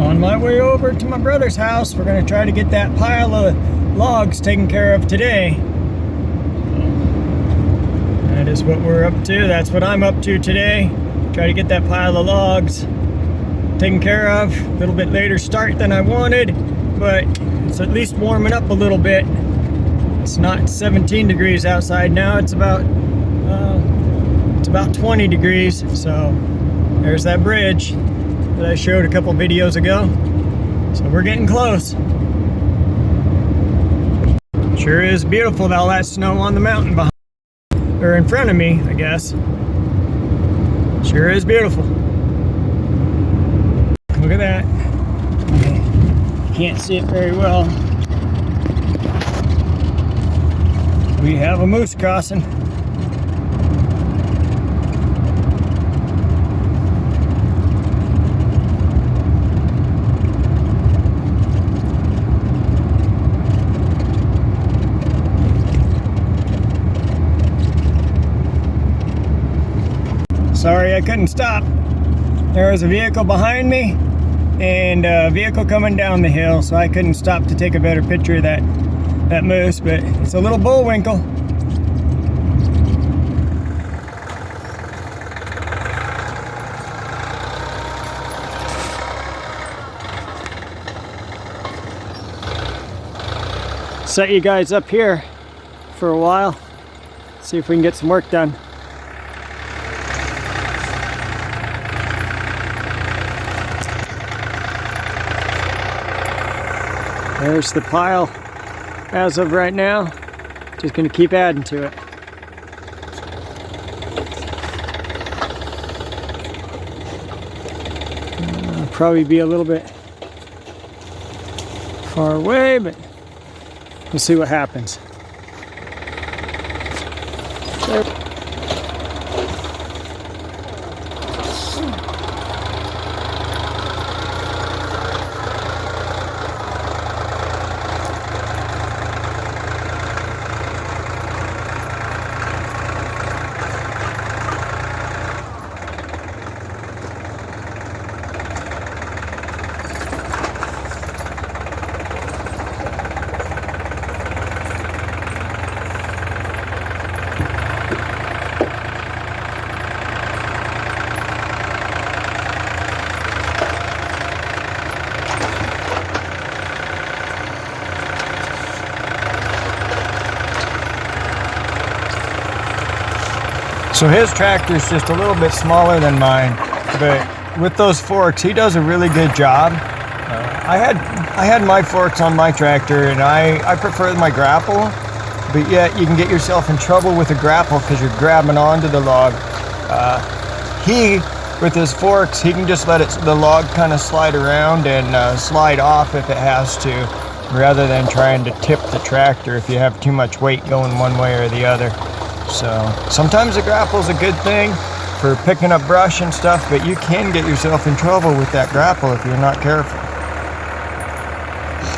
On my way over to my brother's house, we're going to try to get that pile of logs taken care of today. That is what we're up to. That's what I'm up to today. Try to get that pile of logs taken care of. A little bit later start than I wanted, but it's at least warming up a little bit. It's not 17 degrees outside now. It's about 20 degrees. So there's that bridge that I showed a couple videos ago. So we're getting close. Sure is beautiful, all that snow on the mountain behind, or in front of me, I guess. Sure is beautiful. Look at that. Okay. Can't see it very well. We have a moose crossing. Sorry, I couldn't stop. There was a vehicle behind me and a vehicle coming down the hill, so I couldn't stop to take a better picture of that moose, but it's a little bullwinkle. Set you guys up here for a while, see if we can get some work done. There's the pile as of right now. Just going to keep adding to it. Probably be a little bit far away, but we'll see what happens. There. So his tractor's just a little bit smaller than mine, but with those forks, he does a really good job. I had my forks on my tractor, and I prefer my grapple, but yet you can get yourself in trouble with a grapple because you're grabbing onto the log. With his forks, he can just let the log kind of slide around and slide off if it has to, rather than trying to tip the tractor if you have too much weight going one way or the other. So sometimes the grapple's a good thing for picking up brush and stuff, but you can get yourself in trouble with that grapple if you're not careful.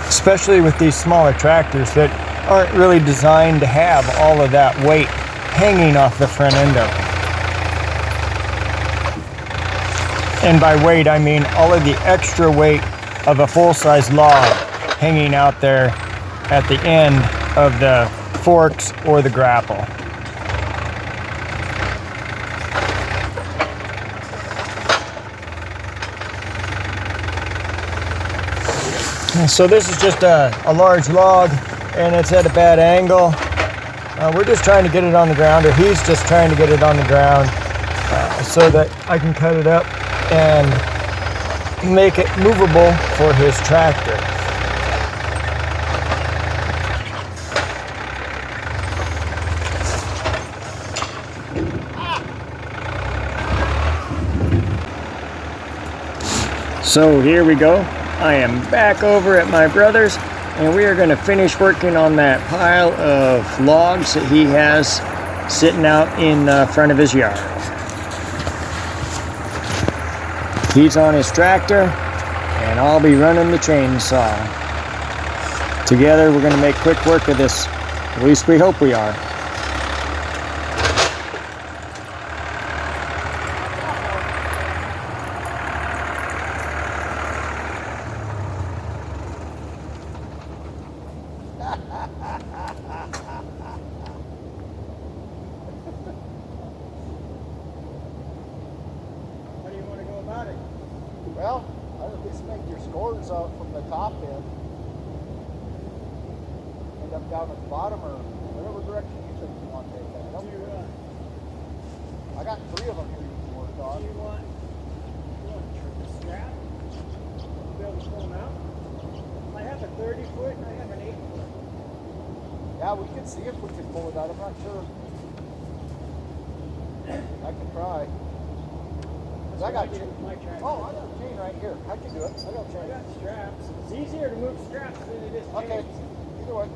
Especially with these smaller tractors that aren't really designed to have all of that weight hanging off the front end of it. And by weight, I mean all of the extra weight of a full-size log hanging out there at the end of the forks or the grapple. So this is just a large log, and it's at a bad angle. We're just trying to get it on the ground, or he's just trying to get it on the ground so that I can cut it up and make it movable for his tractor. So here we go. I am back over at my brother's, and we are going to finish working on that pile of logs that he has sitting out in front of his yard. He's on his tractor, and I'll be running the chainsaw. Together we're going to make quick work of this. At least we hope we are. How do you want to go about it? Well, I'd at least make your scores out from the top end. End up down at the bottom or whatever direction you think you want to take that. I got 3 of them here you can work on. You want to trim the strap? Be able to pull them out? I have a 30-foot and I have an 8-foot. Yeah, we can see if we can pull it out. I'm not sure. I can try. I got you. Oh, I got a chain right here. I can do it. I got a chain. I got straps. It's easier to move straps than it is chains. Okay. Either way.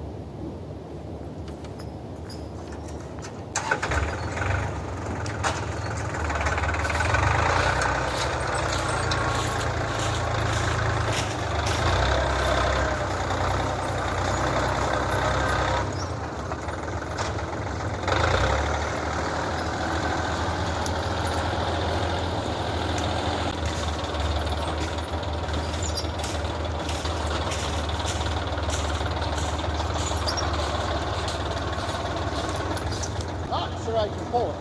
I can pull it.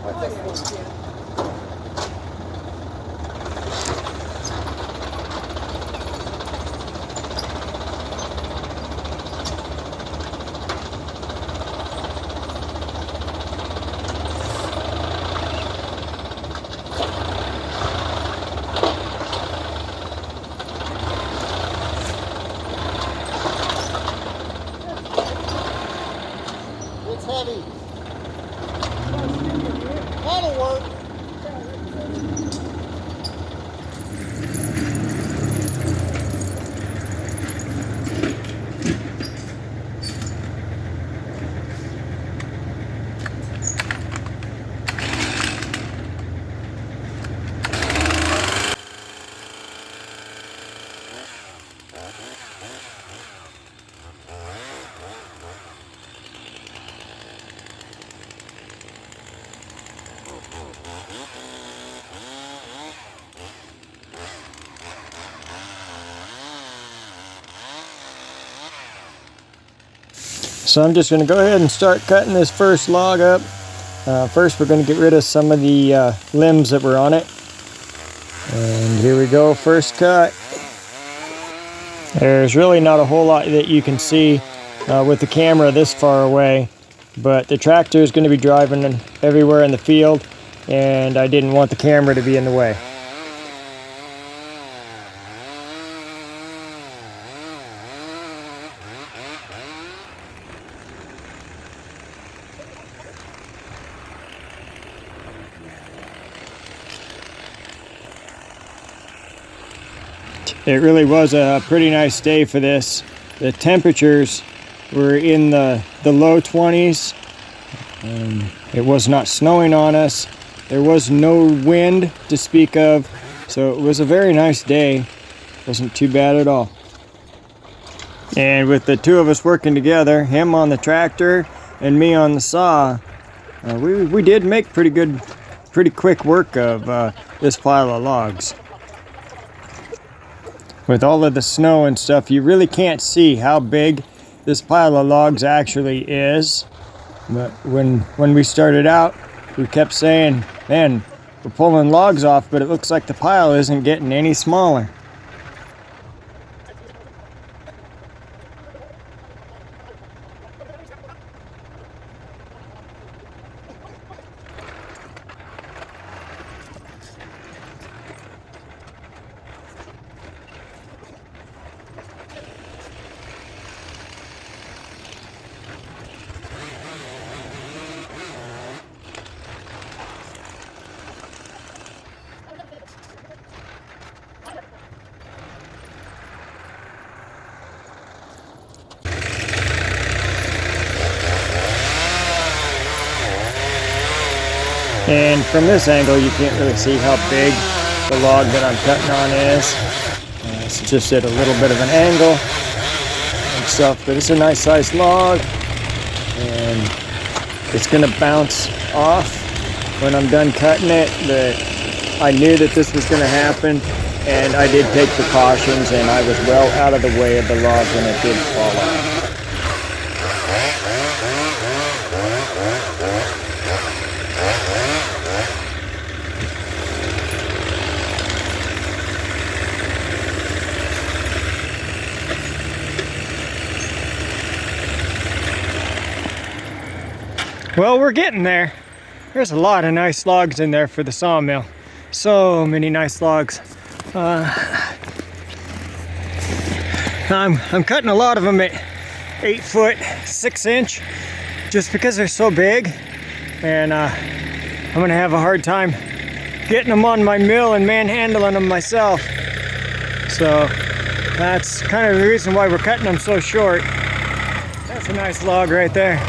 With this one. It's heavy. That'll work. So I'm just going to go ahead and start cutting this first log up. First we're going to get rid of some of the limbs that were on it. And here we go, first cut. There's really not a whole lot that you can see with the camera this far away, but the tractor is going to be driving everywhere in the field, and I didn't want the camera to be in the way. It really was a pretty nice day for this. The temperatures were in the low 20s. It was not snowing on us. There was no wind to speak of. So it was a very nice day. Wasn't too bad at all. And with the two of us working together, him on the tractor and me on the saw, we did make pretty quick work of this pile of logs. With all of the snow and stuff, you really can't see how big this pile of logs actually is. But when we started out, we kept saying, man, we're pulling logs off, but it looks like the pile isn't getting any smaller. And from this angle, you can't really see how big the log that I'm cutting on is. It's just at a little bit of an angle and stuff, but it's a nice sized log, and it's gonna bounce off when I'm done cutting it. But I knew that this was gonna happen, and I did take precautions, and I was well out of the way of the log when it did fall off. Well, we're getting there. There's a lot of nice logs in there for the sawmill. So many nice logs. I'm cutting a lot of them at 8 foot 6 inch just because they're so big, and I'm gonna have a hard time getting them on my mill and manhandling them myself. So that's kind of the reason why we're cutting them so short. That's a nice log right there.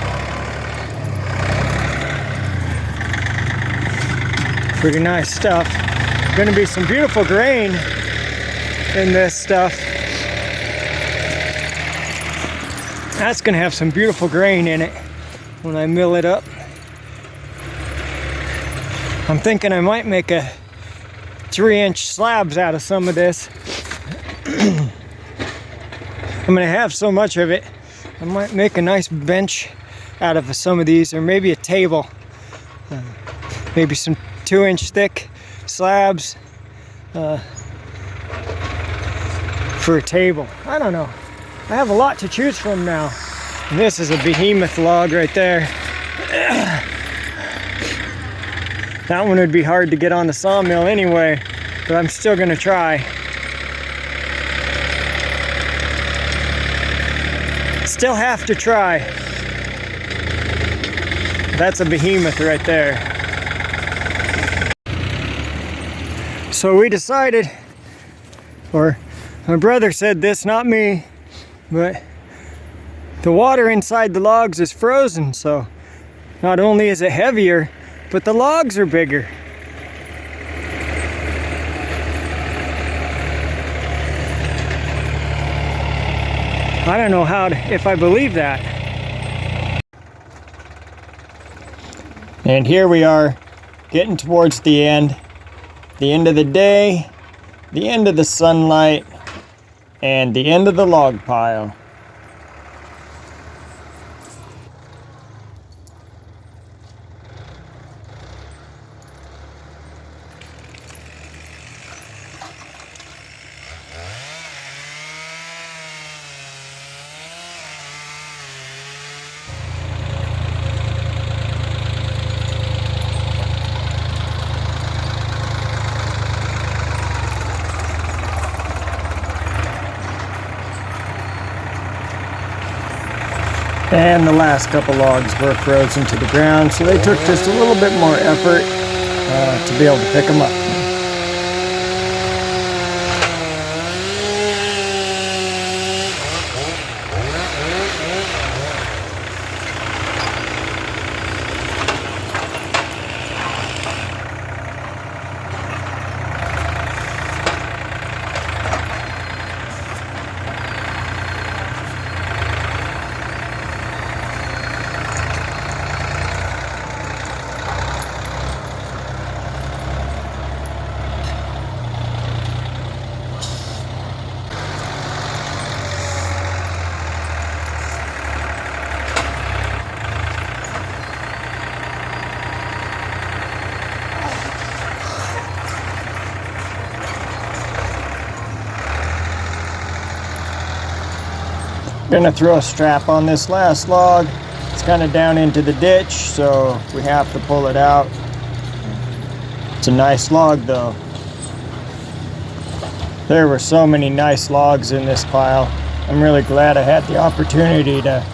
Pretty nice stuff. Gonna be some beautiful grain in this stuff. That's gonna have some beautiful grain in it when I mill it up. I'm thinking I might make a 3-inch slabs out of some of this. I'm gonna have so much of it, I might make a nice bench out of some of these, or maybe a table. Maybe some 2-inch thick slabs for a table. I don't know. I have a lot to choose from now. And this is a behemoth log right there. That one would be hard to get on the sawmill anyway, but I'm still gonna try. Still have to try. That's a behemoth right there. So we decided, or my brother said this, not me, but the water inside the logs is frozen, so not only is it heavier, but the logs are bigger. I don't know if I believe that. And here we are, getting towards the end of the day, the end of the sunlight, and the end of the log pile. And the last couple logs were frozen to the ground, so they took just a little bit more effort to be able to pick them up. Gonna throw a strap on this last log. It's kind of down into the ditch, so we have to pull it out. It's a nice log though. There were so many nice logs in this pile. I'm really glad I had the opportunity to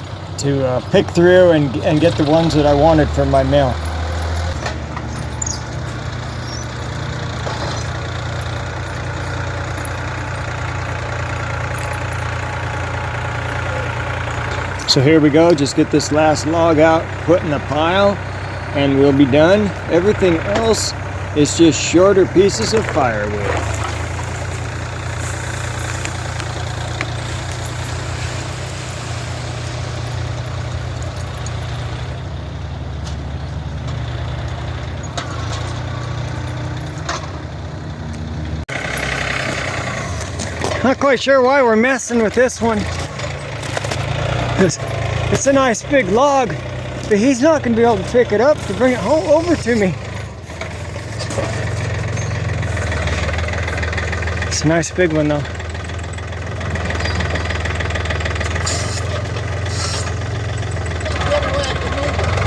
pick through and get the ones that I wanted from my mill. So here we go, just get this last log out, put in the pile, and we'll be done. Everything else is just shorter pieces of firewood. Not quite sure why we're messing with this one. It's a nice big log, but he's not going to be able to pick it up to bring it home over to me. It's a nice big one though.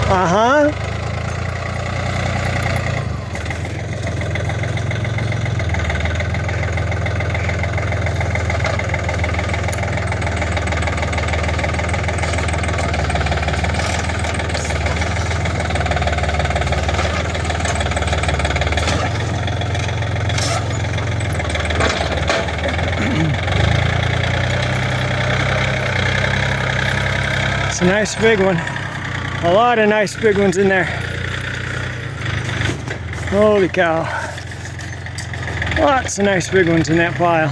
Uh-huh. It's a nice big one. A lot of nice big ones in there. Holy cow. Lots of nice big ones in that pile.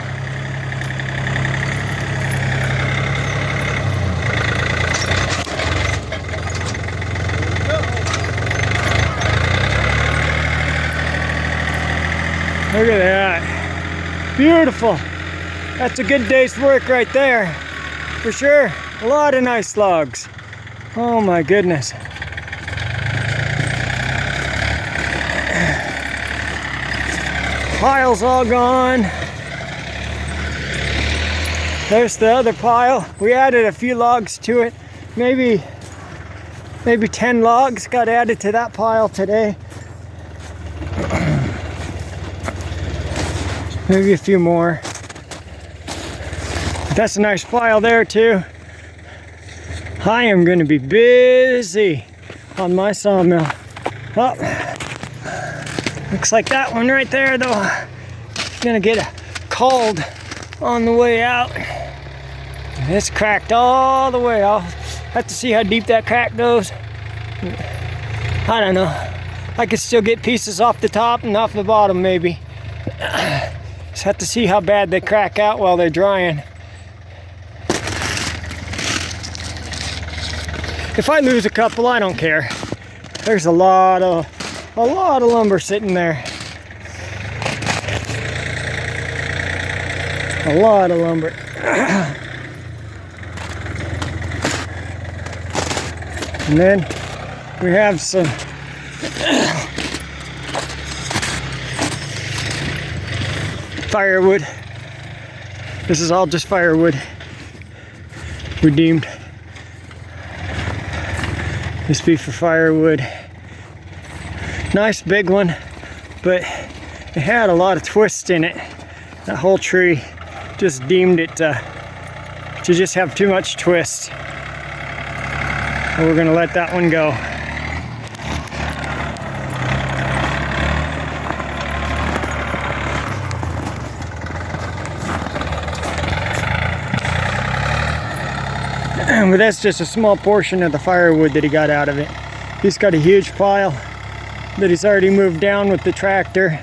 Look at that. Beautiful. That's a good day's work right there. For sure. A lot of nice logs. Oh my goodness. Pile's all gone. There's the other pile. We added a few logs to it. Maybe 10 logs got added to that pile today. Maybe a few more. That's a nice pile there too. I am going to be busy on my sawmill. Oh, looks like that one right there though. Gonna get called on the way out. It's cracked all the way. I'll have to see how deep that crack goes. I don't know. I could still get pieces off the top and off the bottom maybe. Just have to see how bad they crack out while they're drying. If I lose a couple, I don't care. There's a lot of lumber sitting there. A lot of lumber. And then we have some firewood. This is all just firewood we deemed. This be for firewood. Nice big one, but it had a lot of twist in it. That whole tree just deemed it to just have too much twist. So we're gonna let that one go. But that's just a small portion of the firewood that he got out of it. He's got a huge pile that he's already moved down with the tractor.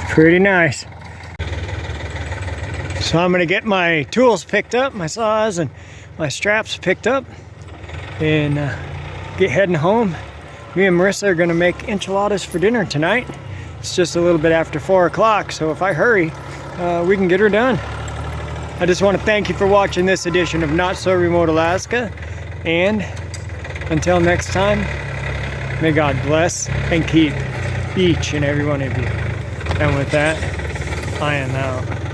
Pretty nice. So I'm gonna get my tools picked up, my saws and my straps picked up, and get heading home. Me and Marissa are gonna make enchiladas for dinner tonight. It's just a little bit after 4 o'clock, so if I hurry, we can get her done. I just want to thank you for watching this edition of Not So Remote Alaska, and until next time, may God bless and keep each and every one of you. And with that, I am out.